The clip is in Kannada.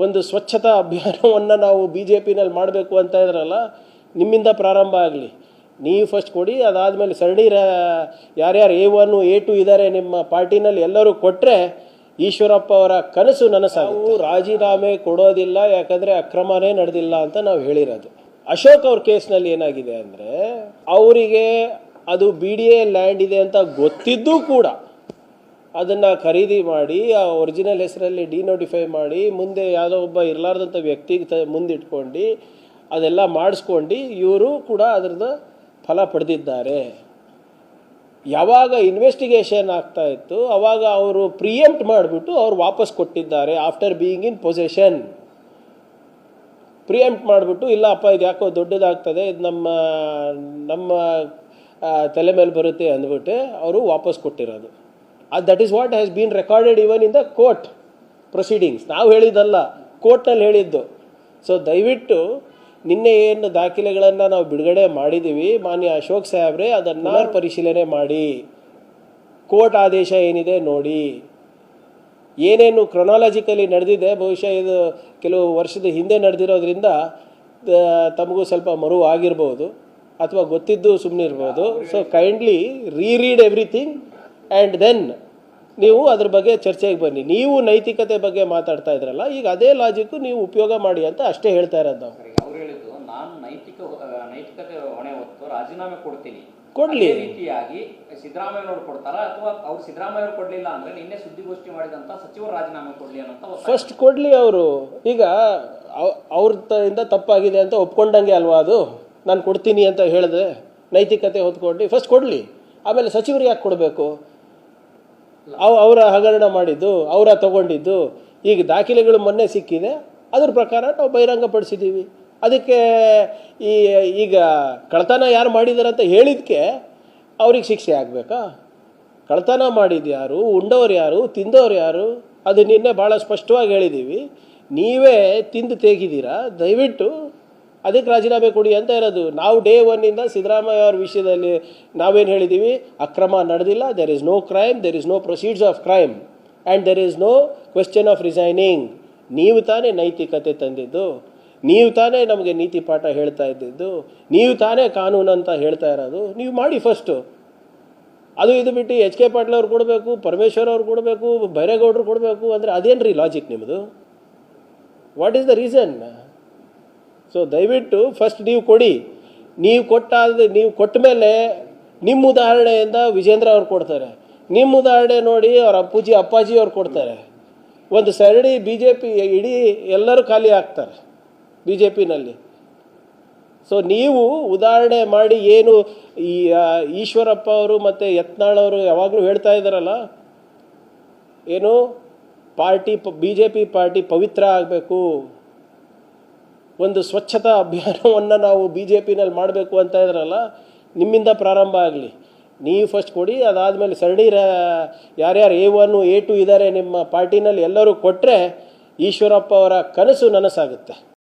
ಒಂದು ಸ್ವಚ್ಛತಾ ಅಭಿಯಾನವನ್ನು ನಾವು BJPನಲ್ಲಿ ಮಾಡಬೇಕು ಅಂತ ಇದ್ರಲ್ಲ, ನಿಮ್ಮಿಂದ ಪ್ರಾರಂಭ ಆಗಲಿ. ನೀವು ಫಸ್ಟ್ ಕೊಡಿ, ಅದಾದಮೇಲೆ ಸರಣಿ ಯಾರ್ಯಾರು A1 A2 ಇದ್ದಾರೆ ನಿಮ್ಮ ಪಾರ್ಟಿನಲ್ಲಿ ಎಲ್ಲರೂ ಕೊಟ್ಟರೆ ಈಶ್ವರಪ್ಪ ಅವರ ಕನಸು ನನಸಾಗುತ್ತೆ. ರಾಜೀನಾಮೆ ಕೊಡೋದಿಲ್ಲ, ಯಾಕಂದರೆ ಅಕ್ರಮನೇ ನಡೆದಿಲ್ಲ ಅಂತ ನಾವು ಹೇಳಿರೋದು. ಅಶೋಕ್ ಅವ್ರ ಕೇಸ್ನಲ್ಲಿ ಏನಾಗಿದೆ ಅಂದರೆ, ಅವರಿಗೆ ಅದು BDA ಲ್ಯಾಂಡ್ ಇದೆ ಅಂತ ಗೊತ್ತಿದ್ದೂ ಕೂಡ ಅದನ್ನು ಖರೀದಿ ಮಾಡಿ ಆ ಒರಿಜಿನಲ್ ಹೆಸರಲ್ಲಿ ಡಿನೋಟಿಫೈ ಮಾಡಿ ಮುಂದೆ ಯಾವುದೋ ಒಬ್ಬ ಇರಲಾರ್ದಂಥ ವ್ಯಕ್ತಿಗೆ ಮುಂದಿಟ್ಕೊಂಡು ಅದೆಲ್ಲ ಮಾಡಿಸ್ಕೊಂಡು ಇವರು ಕೂಡ ಅದರದ್ದು ಫಲ ಪಡೆದಿದ್ದಾರೆ. ಯಾವಾಗ ಇನ್ವೆಸ್ಟಿಗೇಷನ್ ಆಗ್ತಾ ಇತ್ತು ಆವಾಗ ಅವರು ಪ್ರಿಯೆಂಪ್ಟ್ ಮಾಡಿಬಿಟ್ಟು ಅವ್ರು ವಾಪಸ್ ಕೊಟ್ಟಿದ್ದಾರೆ. ಆಫ್ಟರ್ ಬೀಯಿಂಗ್ ಇನ್ ಪೊಸೆಷನ್ ಪ್ರಿಯೆಂಪ್ಟ್ ಮಾಡಿಬಿಟ್ಟು, ಇಲ್ಲಪ್ಪ ಇದು ಯಾಕೋ ದೊಡ್ಡದಾಗ್ತದೆ, ಇದು ನಮ್ಮ ತಲೆ ಮೇಲೆ ಬರುತ್ತೆ ಅಂದ್ಬಿಟ್ಟು ಅವರು ವಾಪಸ್ ಕೊಟ್ಟಿರೋದು. That is what has been recorded even in the court proceedings. ನಾವು ಹೇಳಿದ್ದಲ್ಲ, ಕೋರ್ಟ್ನಲ್ಲಿ ಹೇಳಿದ್ದು. ಸೊ ದಯವಿಟ್ಟು ನಿನ್ನೆ ಏನು ದಾಖಲೆಗಳನ್ನು ನಾವು ಬಿಡುಗಡೆ ಮಾಡಿದ್ದೀವಿ, ಮಾನ್ಯ ಅಶೋಕ್ ಸಾಹೇಬ್ರೆ ಅದನ್ನು ಪರಿಶೀಲನೆ ಮಾಡಿ, ಕೋರ್ಟ್ ಆದೇಶ ಏನಿದೆ ನೋಡಿ, ಏನೇನು ಕ್ರೊನಾಲಜಿಕಲಿ ನಡೆದಿದೆ, ಬಹುಶಃ ಇದು ಕೆಲವು ವರ್ಷದ ಹಿಂದೆ ನಡೆದಿರೋದ್ರಿಂದ ತಮಗೂ ಸ್ವಲ್ಪ ಮರು ಆಗಿರ್ಬೋದು ಅಥವಾ ಗೊತ್ತಿದ್ದು ಸುಮ್ಮನೆ ಇರ್ಬೋದು. So kindly reread everything and then ನೀವು ಅದ್ರ ಬಗ್ಗೆ ಚರ್ಚೆಗೆ ಬನ್ನಿ. ನೀವು ನೈತಿಕತೆ ಬಗ್ಗೆ ಮಾತಾಡ್ತಾ ಇದ್ರಲ್ಲ, ಈಗ ಅದೇ ಲಾಜಿಕ್ಕು ನೀವು ಉಪಯೋಗ ಮಾಡಿ ಅಂತ ಅಷ್ಟೇ ಹೇಳ್ತಾ ಇರೋದು ನಾವು. ಅವ್ರು ಹೇಳಿದ್ದು ನಾನು ನೈತಿಕತೆ ಹೊಣೆ ಹೊತ್ತು ರಾಜೀನಾಮೆ ಕೊಡ್ತೀನಿ, ಕೊಡ್ಲಿ. ರೀತಿಯಾಗಿ ಸಿದ್ದರಾಮಯ್ಯನವರು ಕೊಡ್ತಾರ ಅಥವಾ ಅವ್ರು ಸಿದ್ದರಾಮಯ್ಯವ್ರು ಕೊಡ್ಲಿಲ್ಲ ಅಂದ್ರೆ ನಿನ್ನೆ ಸುದ್ದಿಗೋಷ್ಠಿ ಮಾಡಿದಂತ ಸಚಿವರು ರಾಜೀನಾಮೆ ಕೊಡ್ಲಿ ಅನ್ನೋ ಫಸ್ಟ್ ಕೊಡ್ಲಿ ಅವರು. ಈಗ ಅವ್ರಿಂದ ತಪ್ಪಾಗಿದೆ ಅಂತ ಒಪ್ಕೊಂಡಂಗೆ ಅಲ್ವಾ ಅದು. ನಾನು ಕೊಡ್ತೀನಿ ಅಂತ ಹೇಳಿದೆ, ನೈತಿಕತೆ ಹೊತ್ಕೊಂಡು ಫಸ್ಟ್ ಕೊಡಲಿ, ಆಮೇಲೆ ಸಚಿವರು ಯಾಕೆ ಕೊಡಬೇಕು? ಅವರ ಹಗರಣ ಮಾಡಿದ್ದು, ಅವರ ತಗೊಂಡಿದ್ದು, ಈಗ ದಾಖಲೆಗಳು ಮೊನ್ನೆ ಸಿಕ್ಕಿದೆ, ಅದ್ರ ಪ್ರಕಾರ ನಾವು ಬಹಿರಂಗಪಡಿಸಿದ್ದೀವಿ. ಅದಕ್ಕೆ ಈಗ ಕಳ್ತನ ಯಾರು ಮಾಡಿದಾರೆ ಅಂತ ಹೇಳಿದ್ಕೆ ಅವ್ರಿಗೆ ಶಿಕ್ಷೆ ಆಗಬೇಕಾ? ಕಳ್ತನ ಮಾಡಿದ್ದು ಯಾರು, ಉಂಡವ್ರು ಯಾರು, ತಿಂದವ್ರು ಯಾರು, ಅದು ನಿನ್ನೆ ಭಾಳ ಸ್ಪಷ್ಟವಾಗಿ ಹೇಳಿದ್ದೀವಿ. ನೀವೇ ತಿಂದು ತೆಗಿದ್ದೀರಾ, ದಯವಿಟ್ಟು ಅದಕ್ಕೆ ರಾಜೀನಾಮೆ ಕೊಡಿ ಅಂತ ಇರೋದು. ನಾವು ಡೇ ಒನ್ನಿಂದ ಸಿದ್ದರಾಮಯ್ಯ ಅವ್ರ ವಿಷಯದಲ್ಲಿ ನಾವೇನು ಹೇಳಿದ್ದೀವಿ, ಅಕ್ರಮ ನಡೆದಿಲ್ಲ, there is no crime, there is no proceeds of crime and there is no question of resigning. ನೀವು ತಾನೇ ನೈತಿಕತೆ ತಂದಿದ್ದು, ನೀವು ತಾನೇ ನಮಗೆ ನೀತಿ ಪಾಠ ಹೇಳ್ತಾ ಇದ್ದಿದ್ದು, ನೀವು ತಾನೇ ಕಾನೂನು ಅಂತ ಹೇಳ್ತಾ ಇರೋದು. ನೀವು ಮಾಡಿ ಫಸ್ಟು. ಅದು ಇದು ಬಿಟ್ಟು HK ಪಾಟೀಲ್ ಅವ್ರು ಕೊಡಬೇಕು, ಪರಮೇಶ್ವರ್ ಅವ್ರು ಕೊಡಬೇಕು, ಬೈರೇಗೌಡರು ಕೊಡಬೇಕು ಅಂದರೆ ಅದೇನು ರೀ ಲಾಜಿಕ್ ನಿಮ್ಮದು? What is the reason? So ದಯವಿಟ್ಟು ಫಸ್ಟ್ ನೀವು ಕೊಡಿ. ನೀವು ಕೊಟ್ಟ ಮೇಲೆ ನಿಮ್ಮ ಉದಾಹರಣೆಯಿಂದ ವಿಜೇಂದ್ರ ಅವ್ರು ಕೊಡ್ತಾರೆ, ನಿಮ್ಮ ಉದಾಹರಣೆ ನೋಡಿ ಅವ್ರ ಅಪ್ಪಾಜಿ ಅವ್ರು ಕೊಡ್ತಾರೆ. ಒಂದು ಸರಣಿ BJP ಇಡೀ ಎಲ್ಲರೂ ಖಾಲಿ ಆಗ್ತಾರೆ BJPನಲ್ಲಿ. ಸೊ ನೀವು ಉದಾಹರಣೆ ಮಾಡಿ ಏನು ಈ ಈಶ್ವರಪ್ಪ ಅವರು ಮತ್ತು ಯತ್ನಾಳ್ ಅವರು ಯಾವಾಗಲೂ ಹೇಳ್ತಾ ಇದ್ದಾರಲ್ಲ, ಏನು BJP ಪಾರ್ಟಿ ಪವಿತ್ರ ಆಗಬೇಕು, ಒಂದು ಸ್ವಚ್ಛತಾ ಅಭಿಯಾನವನ್ನು ನಾವು BJPನಲ್ಲಿ ಮಾಡಬೇಕು ಅಂತ ಇದ್ರಲ್ಲ, ನಿಮ್ಮಿಂದ ಪ್ರಾರಂಭ ಆಗಲಿ. ನೀವು ಫಸ್ಟ್ ಕೊಡಿ, ಅದಾದಮೇಲೆ ಸರಣಿ ಯಾರ್ಯಾರು A1 A2 ಇದ್ದಾರೆ ನಿಮ್ಮ ಪಾರ್ಟಿನಲ್ಲಿ ಎಲ್ಲರೂ ಕೊಟ್ಟರೆ ಈಶ್ವರಪ್ಪ ಅವರ ಕನಸು ನನಸಾಗುತ್ತೆ.